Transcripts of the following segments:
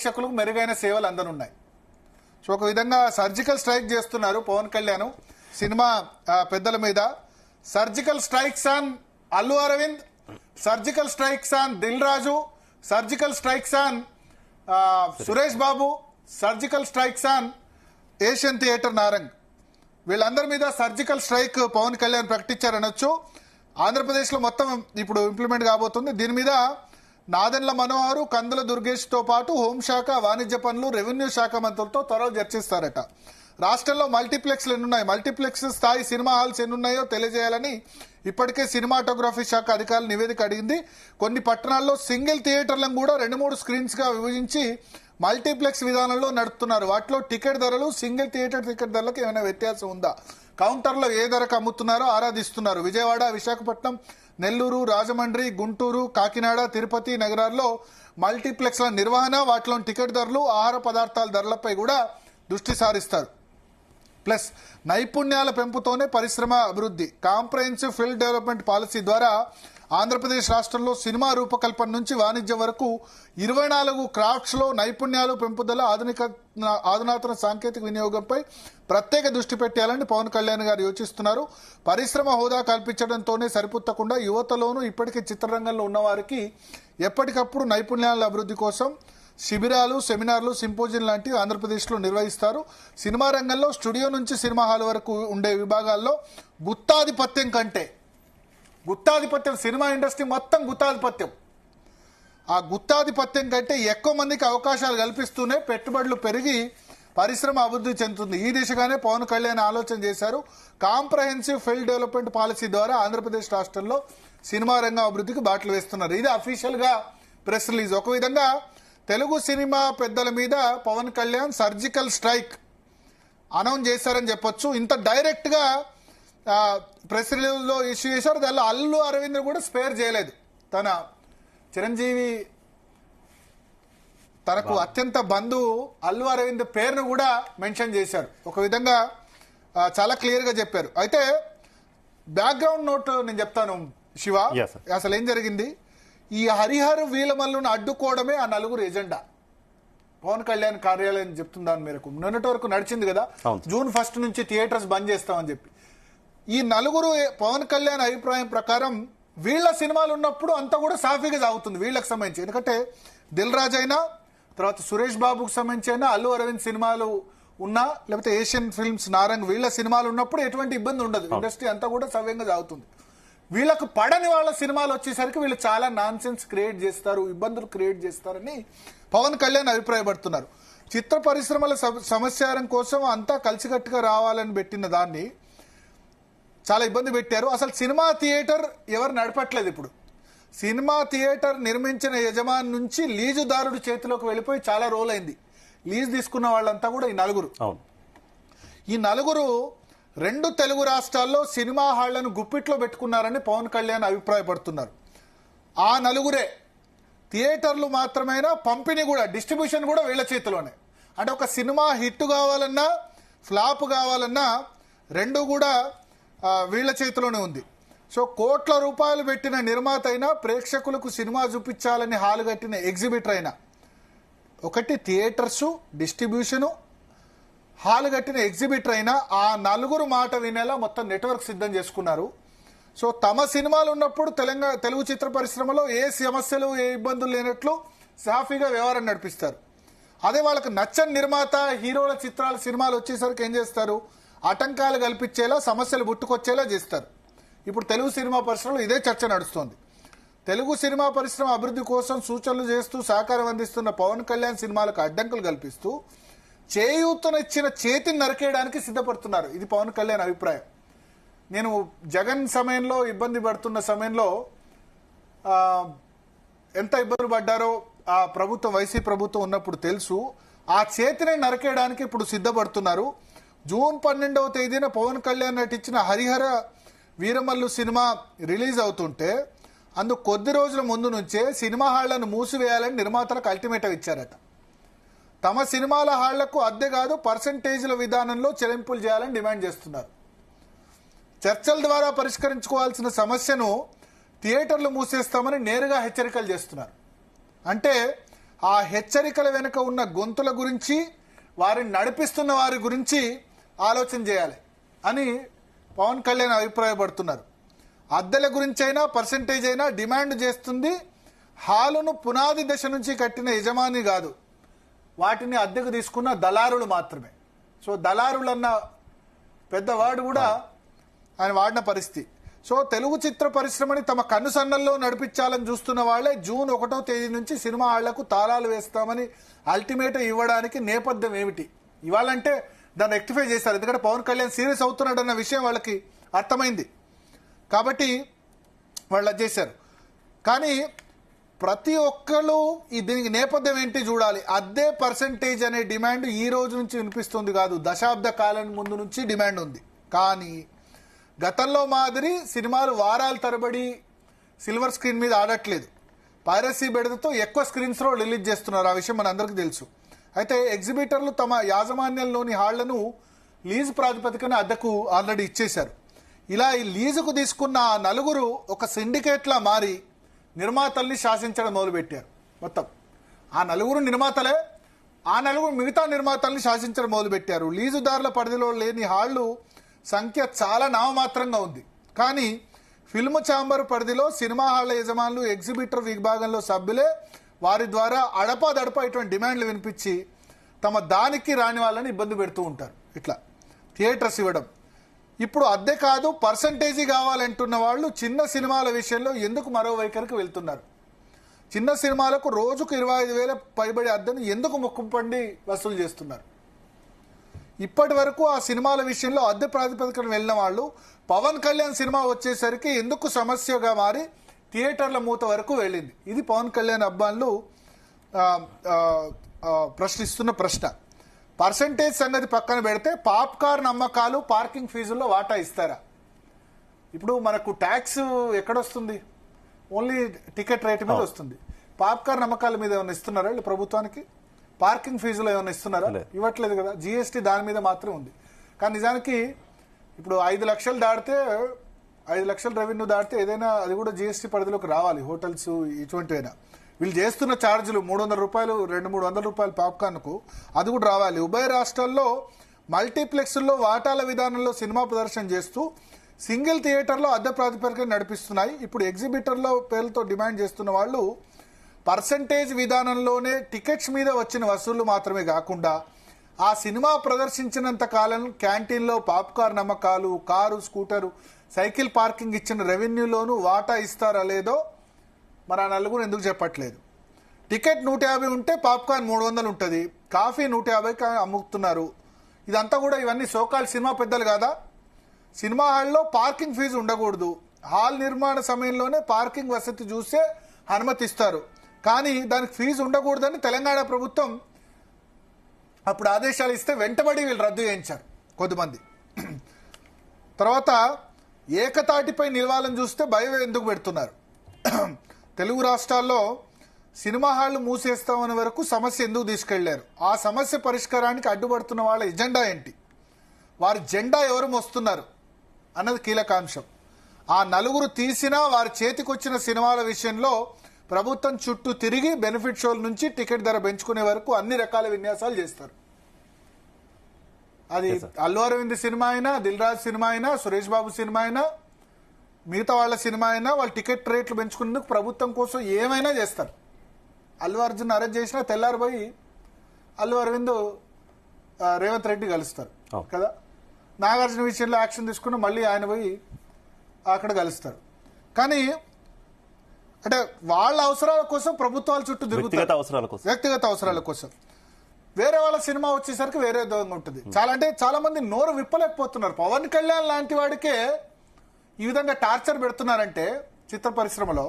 ప్రేక్షకులకు మెరుగైన సేవలు అందనున్నాయి. సో ఒక విధంగా సర్జికల్ స్ట్రైక్ చేస్తున్నారు పవన్ కళ్యాణ్ సినిమా పెద్దల మీద. Surgical strikes on Allu Aravind, surgical strikes on Dil Raju, surgical strikes on Suresh Babu, surgical strikes on Asian theatre Narang. వీళ్ళందరి మీద సర్జికల్ స్ట్రైక్ పవన్ కళ్యాణ్ ప్రకటించారనొచ్చు. ఆంధ్రప్రదేశ్లో మొత్తం ఇప్పుడు ఇంప్లిమెంట్ కాబోతుంది. దీని మీద నాదెండ్ల మనోహర్, కందుల దుర్గేష్తో పాటు హోంశాఖ, వాణిజ్య పనులు, రెవెన్యూ శాఖ మంత్రులతో త్వరలో చర్చిస్తారట. రాష్ట్రంలో మల్టీప్లెక్స్లు ఎన్నున్నాయి, మల్టీప్లెక్స్ స్థాయి సినిమా హాల్స్ ఎన్నున్నాయో తెలియజేయాలని ఇప్పటికే సినిమాటోగ్రఫీ శాఖ అధికారులు నివేదిక అడిగింది. కొన్ని పట్టణాల్లో సింగిల్ థియేటర్లను కూడా 2-3 స్క్రీన్స్గా విభజించి మల్టీప్లెక్స్ విధానంలో నడుపుతున్నారు. వాటిలో టికెట్ ధరలు సింగిల్ థియేటర్ టికెట్ ధరలకు ఏమైనా వ్యత్యాసం ఉందా, కౌంటర్లో ఏ ధరకు అమ్ముతున్నారో ఆరాధిస్తున్నారు. విజయవాడ, విశాఖపట్నం, నెల్లూరు, రాజమండ్రి, గుంటూరు, కాకినాడ, తిరుపతి నగరాల్లో మల్టీప్లెక్స్ల నిర్వహణ, వాటిలో టికెట్ ధరలు, ఆహార పదార్థాల ధరలపై కూడా దృష్టి సారిస్తారు. ప్లస్ నైపుణ్యాల పెంపుతోనే పరిశ్రమ అభివృద్ధి. కాంప్రహెన్సివ్ ఫీల్డ్ డెవలప్మెంట్ పాలసీ ద్వారా ఆంధ్రప్రదేశ్ రాష్ట్రంలో సినిమా రూపకల్పన నుంచి వాణిజ్యం వరకు 24 క్రాఫ్ట్స్లో నైపుణ్యాలు పెంపుదల, ఆధునాతన సాంకేతిక వినియోగంపై ప్రత్యేక దృష్టి పెట్టాలని పవన్ కళ్యాణ్ గారు యోచిస్తున్నారు. పరిశ్రమ హోదా కల్పించడంతోనే సరిపుత్తకుండా యువతలోనూ ఇప్పటికే చిత్రరంగంలో ఉన్నవారికి ఎప్పటికప్పుడు నైపుణ్యాల అభివృద్ధి కోసం శిబిరాలు, సెమినార్లు, సింపోజియం లాంటివి ఆంధ్రప్రదేశ్లో నిర్వహిస్తారు. సినిమా రంగంలో స్టూడియో నుంచి సినిమా హాల్ వరకు ఉండే విభాగాల్లో గుత్తాధిపత్యం సినిమా ఇండస్ట్రీ మొత్తం గుత్తాధిపత్యం. ఆ గుత్తాధిపత్యం కంటే ఎక్కువ మందికి అవకాశాలు కల్పిస్తూనే పెట్టుబడులు పెరిగి పరిశ్రమ అభివృద్ధి చెందుతుంది. ఈ దిశగానే పవన్ కళ్యాణ్ ఆలోచన చేశారు. కాంప్రహెన్సివ్ ఫీల్డ్ డెవలప్మెంట్ పాలసీ ద్వారా ఆంధ్రప్రదేశ్ రాష్ట్రంలో సినిమా రంగం అభివృద్ధికి బాటలు వేస్తున్నారు. ఇది అఫీషియల్గా ప్రెస్ రిలీజ్. ఒక విధంగా తెలుగు సినిమా పెద్దల మీద Pawan Kalyan surgical strike announce చేశారని చెప్పొచ్చు. ఇంత డైరెక్ట్గా ప్రెస్ రిలీజ్లో ఇష్యూ చేశారు. దానిలో అల్లు అరవింద్ కూడా స్పేర్ చేయలేదు. తన చిరంజీవి తనకు అత్యంత బంధువు అల్లు అరవింద్ పేరును కూడా మెన్షన్ చేశారు. ఒక విధంగా చాలా క్లియర్గా చెప్పారు. అయితే బ్యాక్గ్రౌండ్ నోట్ నేను చెప్తాను శివ. అసలు ఏం జరిగింది, ఈ హరిహర వీలమల్లును అడ్డుకోవడమే ఆ నలుగురు ఎజెండా. పవన్ కళ్యాణ్ కార్యాలయం చెప్తున్న దాని మేరకు నిన్నటి వరకు నడిచింది కదా, జూన్ 1 నుంచి థియేటర్స్ బంద్ చేస్తామని చెప్పి. ఈ నలుగురు పవన్ కళ్యాణ్ అభిప్రాయం ప్రకారం వీళ్ళ సినిమాలు ఉన్నప్పుడు అంతా కూడా సాఫీగా సాగుతుంది వీళ్ళకి సంబంధించి. ఎందుకంటే దిల్ రాజు అయినా, తర్వాత సురేష్ బాబుకు సంబంధించి అయినా, అల్లు అరవింద్ సినిమాలు ఉన్నా, లేకపోతే ఏషియన్ ఫిల్మ్స్ నారంగ్ వీళ్ళ సినిమాలు ఉన్నప్పుడు ఎటువంటి ఇబ్బంది ఉండదు. ఇండస్ట్రీ అంతా కూడా సవ్యంగా సాగుతుంది. వీళ్ళకు పడని వాళ్ళ సినిమాలు వచ్చేసరికి వీళ్ళు చాలా నాన్సెన్స్ క్రియేట్ చేస్తారు, ఇబ్బందులు క్రియేట్ చేస్తారని పవన్ కళ్యాణ్ అభిప్రాయపడుతున్నారు. చిత్ర పరిశ్రమల సమస్యారం కోసం అంతా కలిసికట్టుగా రావాలని పెట్టిన దాన్ని చాలా ఇబ్బంది పెట్టారు. అసలు సినిమా థియేటర్ ఎవరు నడపట్లేదు. ఇప్పుడు సినిమా థియేటర్ నిర్మించిన యజమాని నుంచి లీజుదారుడు చేతిలోకి వెళ్ళిపోయి చాలా రోజులైంది. లీజు తీసుకున్న వాళ్ళంతా కూడా ఈ నలుగురు 2 తెలుగు రాష్ట్రాల్లో సినిమా హాళ్లను గుప్పిట్లో పెట్టుకున్నారని పవన్ కళ్యాణ్ అభిప్రాయపడుతున్నారు. ఆ నలుగురే థియేటర్లు మాత్రమేనా, పంపిణీ కూడా, డిస్ట్రిబ్యూషన్ కూడా వీళ్ళ చేతిలోనే. అంటే ఒక సినిమా హిట్ కావాలన్నా, ఫ్లాప్ కావాలన్నా 2 కూడా వీళ్ళ చేతిలోనే ఉంది. సో కోట్ల రూపాయలు పెట్టిన నిర్మాత అయినా, ప్రేక్షకులకు సినిమా చూపించాలని హాలు కట్టిన ఎగ్జిబిటర్ అయినా, ఒకటి థియేటర్సు, డిస్ట్రిబ్యూషను, హాల్ కట్టిన ఎగ్జిబిటర్ అయినా ఆ నలుగురు మాట వినేలా మొత్తం నెట్వర్క్ సిద్ధం చేసుకున్నారు. సో తమ సినిమాలు ఉన్నప్పుడు తెలుగు చిత్ర పరిశ్రమలో ఏ సమస్యలు, ఏ ఇబ్బందులు లేనట్లు సాఫీగా వ్యవహారం నడిపిస్తారు. అదే వాళ్ళకి నచ్చని నిర్మాత, హీరోల చిత్రాల సినిమాలు వచ్చేసరికి ఏం చేస్తారు, ఆటంకాలు కల్పించేలా, సమస్యలు పుట్టుకొచ్చేలా చేస్తారు. ఇప్పుడు తెలుగు సినిమా పరిశ్రమలో ఇదే చర్చ నడుస్తోంది. తెలుగు సినిమా పరిశ్రమ అభివృద్ధి కోసం సూచనలు చేస్తూ సహకారం అందిస్తున్న పవన్ కళ్యాణ్ సినిమాలకు అడ్డంకులు కల్పిస్తూ చేయూతనిచ్చిన చేతిని నరికేయడానికి సిద్ధపడుతున్నారు. ఇది పవన్ కళ్యాణ్ అభిప్రాయం. నేను జగన్ సమయంలో ఇబ్బంది పడుతున్న సమయంలో ఎంత ఇబ్బంది పడ్డారో ఆ ప్రభుత్వం, వైసీపీ ప్రభుత్వం ఉన్నప్పుడు తెలుసు. ఆ చేతిని నరికేయడానికి ఇప్పుడు సిద్ధపడుతున్నారు. జూన్ 12వ తేదీన పవన్ కళ్యాణ్ నటించిన హరిహర వీరమల్లు సినిమా రిలీజ్ అవుతుంటే అందుకు కొద్ది రోజుల ముందు నుంచే సినిమా హాళ్లను మూసివేయాలని నిర్మాతలకు అల్టిమేటం ఇచ్చారట. తమ సినిమాల హాళ్లకు అద్దె కాదు, పర్సంటేజ్ల విధానంలో చెల్లింపులు చేయాలని డిమాండ్ చేస్తున్నారు. చర్చల ద్వారా పరిష్కరించుకోవాల్సిన సమస్యను థియేటర్లు మూసేస్తామని నేరుగా హెచ్చరికలు చేస్తున్నారు. అంటే ఆ హెచ్చరికల వెనుక ఉన్న గొంతుల గురించి, వారిని నడిపిస్తున్న వారి గురించి ఆలోచన చేయాలి అని పవన్ కళ్యాణ్ అభిప్రాయపడుతున్నారు. అద్దెల గురించి అయినా పర్సంటేజ్ అయినా డిమాండ్ చేస్తుంది హాలును పునాది దశ నుంచి కట్టిన యజమాని కాదు, వాటిని అద్దెకు తీసుకున్న దళారులు మాత్రమే. సో దళారులు అన్న పెద్ద వర్డ్ కూడా ఆయన వాడిన పరిస్థితి. సో తెలుగు చిత్ర పరిశ్రమని తమ కన్నుసన్నల్లో నడిపించాలని చూస్తున్న వాళ్ళే జూన్ 1వ తేదీ నుంచి సినిమా హాళ్లకు తాళాలు వేస్తామని అల్టిమేట్ ఇవ్వడానికి నేపథ్యం ఏమిటి? ఇవాళంటే దాన్ని రెక్టిఫై చేశారు, ఎందుకంటే పవన్ కళ్యాణ్ సీరియస్ అవుతున్నాడు అన్న విషయం వాళ్ళకి అర్థమైంది కాబట్టి వాళ్ళు అది చేశారు. కానీ ప్రతి ఒక్కరు దీనికి నేపథ్యం ఏంటి చూడాలి. అద్దె పర్సంటేజ్ అనే డిమాండ్ ఈ రోజు నుంచి వినిపిస్తుంది కాదు, దశాబ్ద కాలం ముందు నుంచి డిమాండ్ ఉంది. కానీ గతంలో మాదిరి సినిమాలు వారాల తరబడి సిల్వర్ స్క్రీన్ మీద ఆడట్లేదు. పైరసీ బెడదతో ఎక్కువ స్క్రీన్స్లో రిలీజ్ చేస్తున్నారు, ఆ విషయం మనందరికీ తెలుసు. అయితే ఎగ్జిబిటర్లు తమ యాజమాన్యంలోని హాళ్లను లీజు ప్రాతిపదికన అద్దెకు ఆల్రెడీ ఇచ్చేశారు. ఇలా ఈ లీజుకు తీసుకున్న ఆ నలుగురు ఒక సిండికేట్లా మారి నిర్మాతల్ని శాసించడం మొదలుపెట్టారు. మొత్తం ఆ నలుగురు నిర్మాతలే ఆ నలుగురు మిగతా నిర్మాతల్ని శాసించడం మొదలుపెట్టారు. లీజుదారుల పరిధిలో లేని హాళ్లు సంఖ్య చాలా నామమాత్రంగా ఉంది. కానీ ఫిల్మ్ ఛాంబర్ పరిధిలో సినిమా హాళ్ల యజమానులు ఎగ్జిబిటర్ విభాగంలో సభ్యులే వారి ద్వారా అడపాదడపా ఇటువంటి డిమాండ్లు వినిపించి తమ దానికి రాని వాళ్ళని ఇబ్బంది పెడుతూ ఉంటారు. ఇట్లా థియేటర్స్ ఇవ్వడం. ఇప్పుడు అద్దె కాదు పర్సంటేజీ కావాలంటున్న వాళ్ళు చిన్న సినిమాల విషయంలో ఎందుకు మరో వైఖరికి వెళ్తున్నారు? చిన్న సినిమాలకు రోజుకు 25,000 పైబడి అద్దెను ఎందుకు ముక్కుపండి వసూలు చేస్తున్నారు? ఇప్పటి వరకు ఆ సినిమాల విషయంలో అద్దె ప్రాతిపదికన వెళ్ళిన వాళ్ళు పవన్ కళ్యాణ్ సినిమా వచ్చేసరికి ఎందుకు సమస్యగా మారి థియేటర్ల మూత వరకు వెళ్ళింది? ఇది పవన్ కళ్యాణ్ అబ్బాయిలు ప్రశ్నిస్తున్న ప్రశ్న. పర్సంటేజ్ సంగతి పక్కన పెడితే పాప్కార్న్ అమ్మకాలు పార్కింగ్ ఫీజుల్లో వాటా ఇస్తారా? ఇప్పుడు మనకు ట్యాక్స్ ఎక్కడొస్తుంది? ఓన్లీ టికెట్ రేట్ మీద వస్తుంది. పాప్కార్న్ అమ్మకాల మీద ఏమైనా ఇస్తున్నారా వీళ్ళు ప్రభుత్వానికి? పార్కింగ్ ఫీజులో ఏమైనా ఇస్తున్నారా? ఇవ్వట్లేదు కదా. జిఎస్టీ దాని మీద మాత్రమే ఉంది. కానీ నిజానికి ఇప్పుడు 5 లక్షలు దాటితే 5 లక్షల రెవెన్యూ దాటితే ఏదైనా అది కూడా జిఎస్టీ పరిధిలోకి రావాలి. హోటల్స్ ఇటువంటివైనా వీళ్ళు చేస్తున్న ఛార్జీలు 300 రూపాయలు 200-300 రూపాయలు పాప్కార్న్కు అది కూడా రావాలి. ఉభయ రాష్ట్రాల్లో మల్టీప్లెక్స్ల్లో వాటాల విధానంలో సినిమా ప్రదర్శన చేస్తూ సింగిల్ థియేటర్లో అద్దె ప్రాతిపదికన నడిపిస్తున్నాయి. ఇప్పుడు ఎగ్జిబిటర్ల పేర్లతో డిమాండ్ చేస్తున్న వాళ్ళు పర్సంటేజ్ విధానంలోనే టికెట్స్ మీద వచ్చిన వసూళ్లు మాత్రమే కాకుండా ఆ సినిమా ప్రదర్శించినంత కాలం క్యాంటీన్లో పాప్కార్న్ అమ్మకాలు, కారు, స్కూటరు, సైకిల్ పార్కింగ్ ఇచ్చిన రెవెన్యూలోనూ వాటా ఇస్తారా లేదో మరి ఆ నలుగురు ఎందుకు చెప్పట్లేదు? టికెట్ 150 ఉంటే పాప్కార్న్ 300 ఉంటుంది, కాఫీ 150కి అమ్ముతున్నారు. ఇదంతా కూడా ఇవన్నీ సోకాల్ సినిమా పెద్దలు కాదా? సినిమా హాల్లో పార్కింగ్ ఫీజు ఉండకూడదు, హాల్ నిర్మాణ సమయంలోనే పార్కింగ్ వసతి చూసే అనుమతిస్తారు, కానీ దానికి ఫీజు ఉండకూడదని తెలంగాణ ప్రభుత్వం అప్పుడు ఆదేశాలు ఇస్తే వెంటబడి వీళ్ళు రద్దు చేయించారు కొద్దిమంది. తర్వాత ఏకతాటిపై నిలవాలని చూస్తే భయం ఎందుకు పెడుతున్నారు? తెలుగు రాష్ట్రాల్లో సినిమా హాళ్లు మూసేస్తామనే వరకు సమస్య ఎందుకు తీసుకెళ్లారు? ఆ సమస్య పరిష్కారానికి అడ్డుపడుతున్న వాళ్ళ ఎజెండా ఏంటి? వారి జెండా ఎవరు మోస్తున్నారు అన్నది కీలక అంశం. ఆ నలుగురు తీసినా వారి చేతికొచ్చిన సినిమాల విషయంలో ప్రభుత్వం చుట్టూ తిరిగి బెనిఫిట్ షోల నుంచి టికెట్ ధర పెంచుకునే వరకు అన్ని రకాల విన్యాసాలు చేస్తారు. అది అల్లు అరవింద్ సినిమా అయినా, దిల్ రాజు సినిమా అయినా, సురేష్ బాబు సినిమా అయినా, మిగతా వాళ్ళ సినిమా అయినా వాళ్ళు టికెట్ రేట్లు పెంచుకునేందుకు ప్రభుత్వం కోసం ఏమైనా చేస్తారు. అల్లు అర్జున్ అరెస్ట్ చేసినా తెల్లారిపోయి అల్లు అరవింద్ రేవంత్ రెడ్డి కలుస్తారు కదా. నాగార్జున విషయంలో యాక్షన్ తీసుకుని మళ్ళీ ఆయన పోయి అక్కడ కలుస్తారు. కానీ అంటే వాళ్ళ అవసరాల కోసం ప్రభుత్వాల చుట్టూ తిరుగుతారు, వ్యక్తిగత అవసరాల కోసం. వేరే వాళ్ళ సినిమా వచ్చేసరికి వేరే విధంగా ఉంటుంది. చాలా మంది నోరు విప్పలేకపోతున్నారు. పవన్ కళ్యాణ్ లాంటి వాడికే ఈ విధంగా టార్చర్ పెడుతున్నారంటే చిత్ర పరిశ్రమలో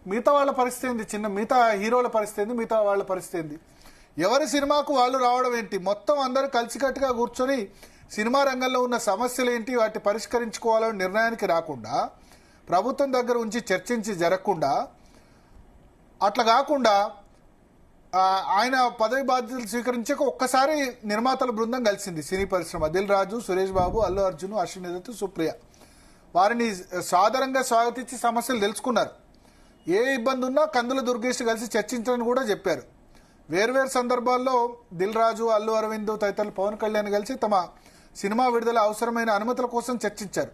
మిగతా వాళ్ళ పరిస్థితి ఏంది? మిగతా హీరోల పరిస్థితి ఏంది? మిగతా వాళ్ళ పరిస్థితి ఏంది? ఎవరి సినిమాకు వాళ్ళు రావడం ఏంటి? మొత్తం అందరూ కలిసికట్టుగా కూర్చొని సినిమా రంగంలో ఉన్న సమస్యలు ఏంటి, వాటిని పరిష్కరించుకోవాలని నిర్ణయానికి రాకుండా, ప్రభుత్వం దగ్గర ఉంచి చర్చించి జరగకుండా, అట్లా కాకుండా ఆయన పదవి బాధ్యతలు స్వీకరించాక ఒక్కసారి నిర్మాతల బృందం కలిసింది సినీ పరిశ్రమ. దిల్ రాజు, సురేష్ బాబు, అల్లు అర్జున్, అశ్విని దత్, సుప్రియ. వారిని సాదరంగా స్వాగతించి సమస్యలు తెలుసుకున్నారు. ఏ ఇబ్బంది ఉన్నా కందుల దుర్గేష్ కలిసి చర్చించాలని కూడా చెప్పారు. వేర్వేరు సందర్భాల్లో దిల్ రాజు, అల్లు అరవింద్ తదితరులు పవన్ కళ్యాణ్ కలిసి తమ సినిమా విడుదల అవసరమైన అనుమతుల కోసం చర్చించారు.